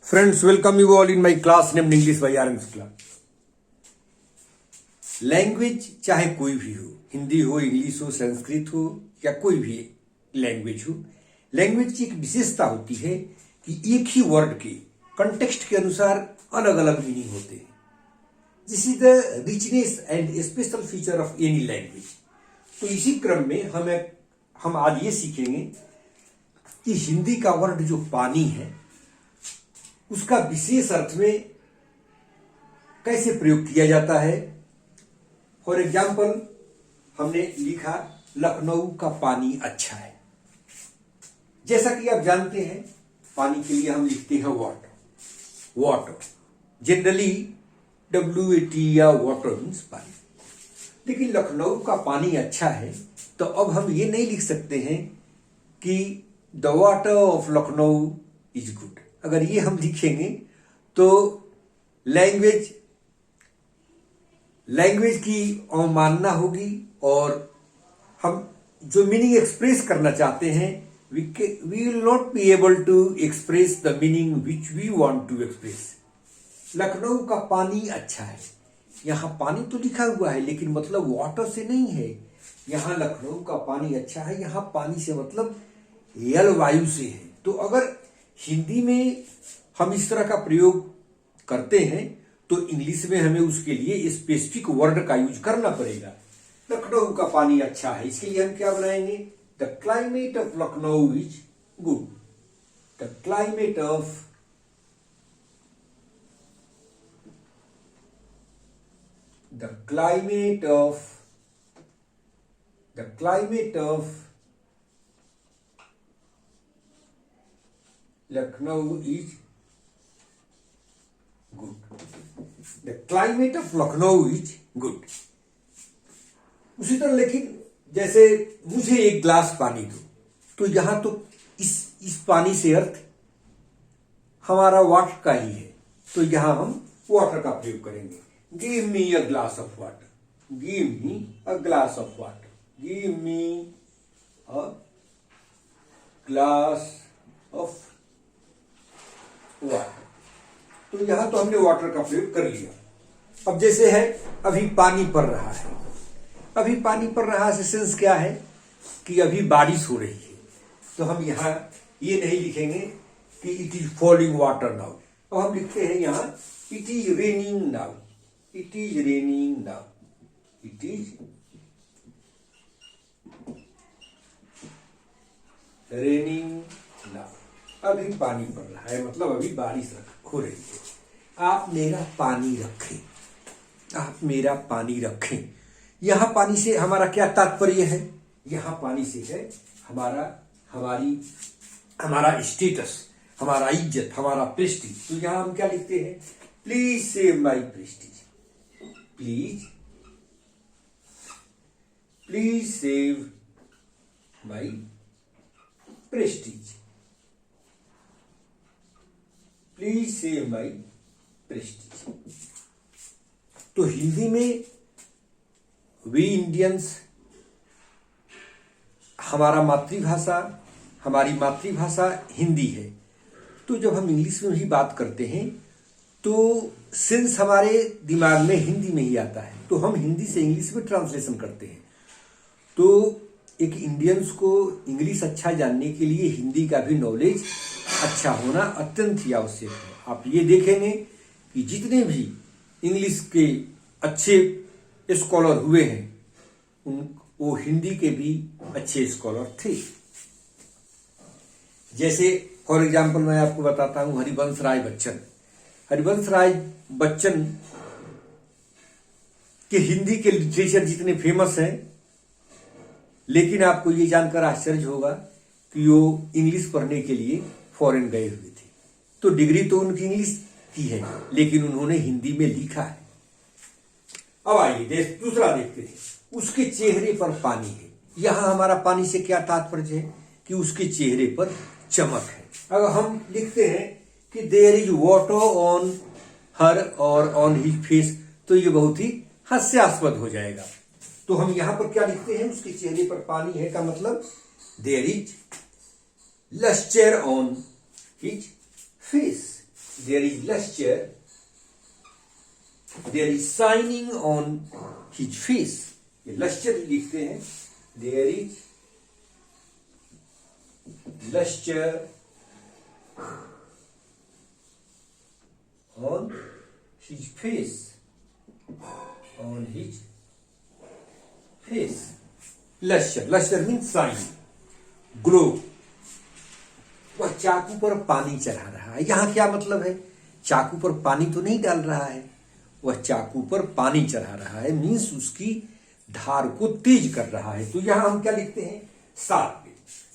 Friends, welcome you all in my class named English by RM Shukla. Language चाहे कोई भी हो, हिंदी हो, इंग्लिश हो, संस्कृत हो या कोई भी लैंग्वेज हो, लैंग्वेज की एक विशेषता होती है कि एक ही वर्ड के कंटेक्स्ट के अनुसार अलग अलग मीनिंग होते हैं. This is the richness and special feature of any language. तो इसी क्रम में हम आज ये सीखेंगे कि हिंदी का वर्ड जो पानी है उसका विशेष अर्थ में कैसे प्रयोग किया जाता है. फॉर एग्जाम्पल, हमने लिखा लखनऊ का पानी अच्छा है. जैसा कि आप जानते हैं, पानी के लिए हम लिखते हैं वाटर. जनरली WAT या वाटर मीन्स पानी. लेकिन लखनऊ का पानी अच्छा है तो अब हम ये नहीं लिख सकते हैं कि the water of Lucknow is good. अगर ये हम लिखेंगे तो लैंग्वेज की अवमानना होगी और हम जो मीनिंग एक्सप्रेस करना चाहते हैं we will not be able to express the meaning which we want to express. Lucknow का पानी अच्छा है. यहां पानी तो लिखा हुआ है लेकिन मतलब वाटर से नहीं है. यहां लखनऊ का पानी अच्छा है, यहां पानी से मतलब जलवायु से है. तो अगर हिंदी में हम इस तरह का प्रयोग करते हैं तो इंग्लिश में हमें उसके लिए स्पेसिफिक वर्ड का यूज करना पड़ेगा. लखनऊ का पानी अच्छा है, इसके लिए हम क्या बनाएंगे? The climate of Lucknow is good. The climate of Lucknow is good. The climate of Lucknow is good. उसी तरह लेकिन जैसे मुझे एक ग्लास पानी दो, तो यहां तो इस पानी से अर्थ हमारा वाटर का ही है. तो यहां हम वाटर का प्रयोग करेंगे. Give me a glass of water. Give me a glass of water. Give me a glass of water. तो यहां तो हमने वाटर का प्रयोग कर लिया. अब जैसे है अभी पानी पड़ रहा है. अभी पानी पड़ रहा से सेंस क्या है कि अभी बारिश हो रही है. तो हम यहां ये नहीं लिखेंगे कि it is falling water now. अब हम लिखते हैं यहां it is raining now. It is raining now. It is raining now. अभी पानी पड़ रहा है मतलब अभी बारिश हो रही है. आप मेरा पानी रखें. आप मेरा पानी रखें. यहां पानी से हमारा क्या तात्पर्य है? यहां पानी से है हमारा स्टेटस, हमारा इज्जत, हमारा प्रेस्टीज. तो यहां हम क्या लिखते हैं? Please save my Prestige. Please save my Prestige. Please save my Prestige. तो हिंदी में वी इंडियंस, हमारी मातृभाषा हिंदी है. तो जब हम इंग्लिश में भी बात करते हैं तो सेंस हमारे दिमाग में हिंदी में ही आता है. तो हम हिंदी से इंग्लिश में ट्रांसलेशन करते हैं. तो एक इंडियंस को इंग्लिश अच्छा जानने के लिए हिंदी का भी नॉलेज अच्छा होना अत्यंत ही आवश्यक है. आप ये देखेंगे कि जितने भी इंग्लिश के अच्छे स्कॉलर हुए हैं वो हिंदी के भी अच्छे स्कॉलर थे. जैसे फॉर एग्जाम्पल मैं आपको बताता हूं हरिवंश राय बच्चन के हिंदी के लिटरेचर जितने फेमस हैं, लेकिन आपको ये जानकर आश्चर्य होगा कि वो इंग्लिश पढ़ने के लिए फॉरेन गए हुए थे. तो डिग्री तो उनकी इंग्लिश की है लेकिन उन्होंने हिंदी में लिखा है. अब आइए दूसरा देखते हैं. उसके चेहरे पर पानी है. यहां हमारा पानी से क्या तात्पर्य है कि उसके चेहरे पर चमक है. अगर हम लिखते हैं कि there is water on her और ऑन हिज फेस, तो ये बहुत ही हास्यास्पद हो जाएगा. तो हम यहां पर क्या लिखते हैं? उसके चेहरे पर पानी है का मतलब there is lustre on his face. there is luster, there is shining on his face. ये luster लिखते हैं, there is luster on his face, on his face. luster means shine, glow. वह चाकू पर पानी चढ़ा रहा है। यहां क्या मतलब है? चाकू पर पानी तो नहीं डाल रहा है, वह चाकू पर पानी चढ़ा रहा है, मीन्स उसकी धार को तेज कर रहा है। तो यहां हम क्या लिखते हैं? शार्प।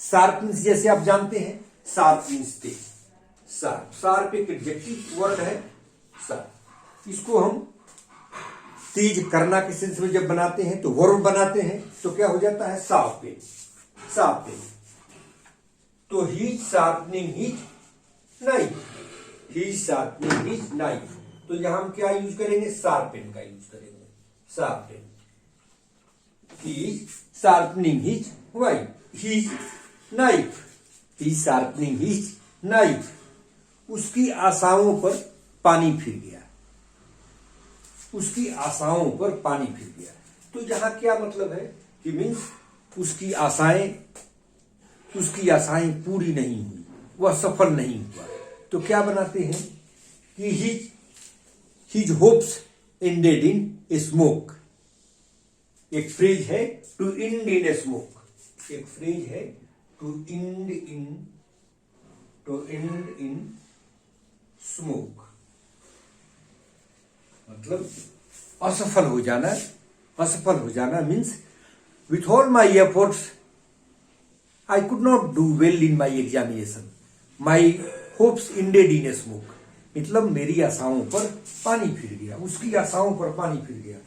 शार्प मीन्स जैसे आप जानते हैं, शार्प मीन्स तेज। शार्प, शार्प एक एडजेक्टिव वर्ड है। शार्प, इसको हम तेज करना के सेंस में जब बनाते हैं तो वर्ब बनाते हैं तो क्या हो जाता है? Sharpen, sharpen. तो ही शार्पनिंग हिज नाइफ, ही शार्पनिंग हिज नाइफ। तो यहां हम क्या यूज करेंगे? शार्पेन का यूज करेंगे, sharpen. He is sharpening his wife, his knife, he sharpening his knife. उसकी आशाओं पर पानी फिर गया, उसकी आशाओं पर पानी फिर गया। तो यहां क्या मतलब है कि मीन्स उसकी आशाएं पूरी नहीं हुई, वह सफल नहीं हुआ। तो क्या बनाते हैं कि his hopes ended in smoke. एक फ्रेज है टू एंड इन स्मोक, एक फ्रेज है टू एंड इन स्मोक, मतलब असफल हो जाना। असफल हो जाना means with all my efforts I could not do well in my examination. My hopes ended in smoke. मतलब मेरी आशाओं पर पानी फिर गया, उसकी आशाओं पर पानी फिर गया।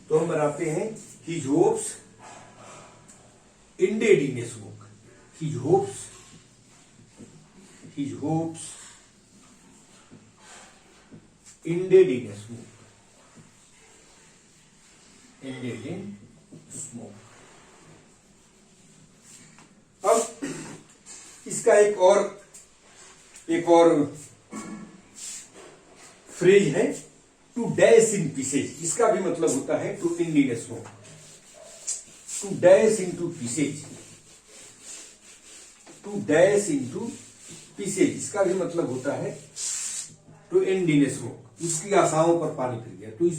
तो हम बनाते हैं his hopes ended in smoke. His hopes ended in smoke. Ended in smoke. अब इसका एक और फ्रेज है टू डैश इन पीसेज। इसका भी मतलब होता है to end in smoke, to dash into pieces, to dash into pieces. इसका भी मतलब होता है टू एंड इन स्मोक, उसकी आशाओं पर पानी फिर गया। तो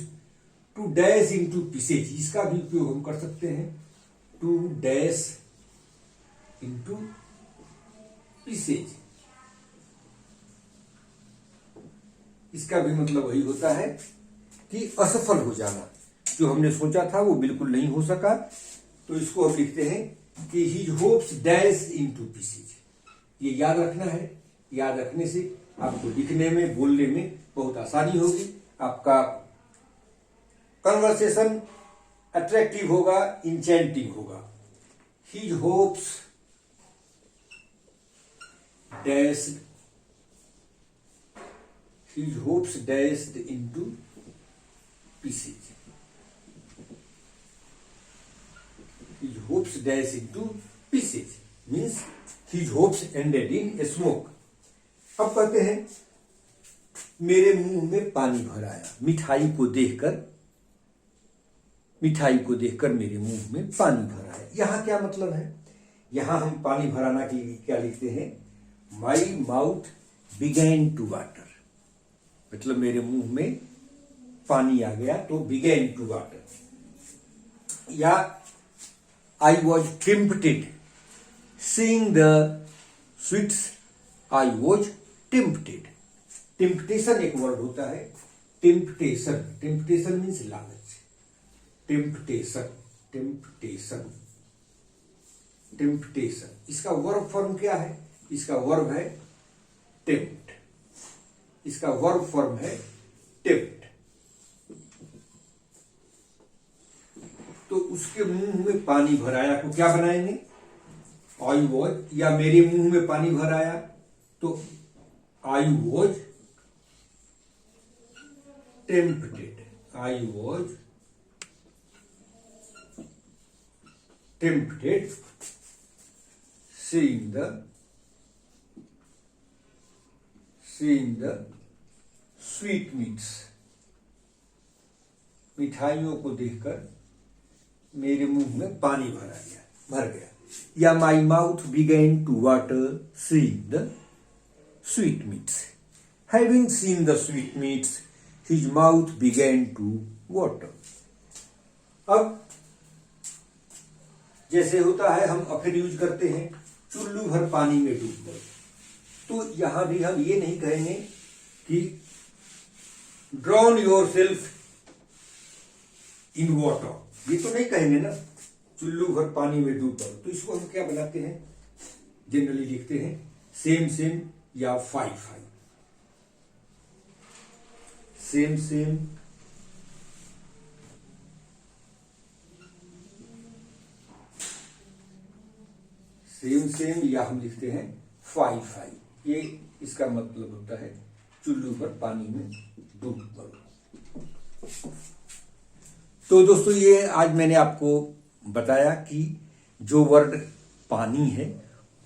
टू डैश इनटू पीसेज, इसका भी उपयोग हम कर सकते हैं टू डैश इनटू पीसेज। इसका भी मतलब वही होता है कि असफल हो जाना, जो हमने सोचा था वो बिल्कुल नहीं हो सका। तो इसको हम लिखते हैं कि his hopes dash into pieces. ये याद रखना है, याद रखने से आपको लिखने में, बोलने में बहुत आसानी होगी, आपका कन्वर्सेशन अट्रैक्टिव होगा, इंचेंटिंग होगा। His hopes dashed, his hopes dashed into pieces. His hopes dashed into pieces means his hopes ended in smoke. अब कहते हैं मेरे मुंह में पानी भर आया, मिठाई को देखकर मेरे मुंह में पानी भर आया। यहां क्या मतलब है? यहां हम पानी भराना के लिए क्या लिखते हैं? My mouth began to water, मतलब मेरे मुंह में पानी आ गया तो began to water। या I was tempted, seeing the sweets I was tempted। Temptation एक वर्ड होता है, टेम्पटेशन। टेम्पटेशन मीन्स लालच, टेम्पटेशन, टेम्पटेशन, टेम्पटेशन। इसका वर्ब फॉर्म क्या है? इसका वर्ब है टेम्प्ट, इसका वर्ब फॉर्म है टेम्प्ट। तो उसके मुंह में पानी भराया को क्या बनाएंगे? आई वॉज, या मेरे मुंह में पानी भराया तो I was tempted, I was tempted seeing the sweet meets, मिठाइयों को देखकर मेरे मुंह में पानी भर गया, या my mouth began to water seeing the sweetmeats. Having seen the sweetmeats his mouth began to water. अब जैसे होता है हम अफिर यूज करते हैं, चुल्लू भर पानी में डूब गए, तो यहां भी हम ये नहीं कहेंगे कि drawn your self in water, ये तो नहीं कहेंगे ना, चुल्लू भर पानी में डूब गए। तो इसको हम क्या बनाते हैं, जनरली लिखते हैं सेम सेम या 5-5, सेम सेम सेम सेम, या हम लिखते हैं 5-5। ये इसका मतलब होता है चुल्लू पर पानी में डूब पड़ो। तो दोस्तों ये आज मैंने आपको बताया कि जो वर्ड पानी है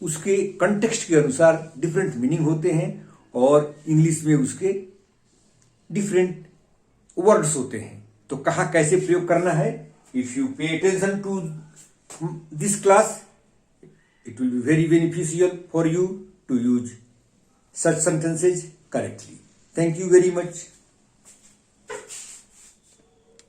उसके कंटेक्स्ट के अनुसार डिफरेंट मीनिंग होते हैं और इंग्लिश में उसके डिफरेंट वर्ड्स होते हैं। तो कहाँ कैसे प्रयोग करना है, if you pay attention to this class, it will be very beneficial for you to use such sentences correctly. Thank you very much.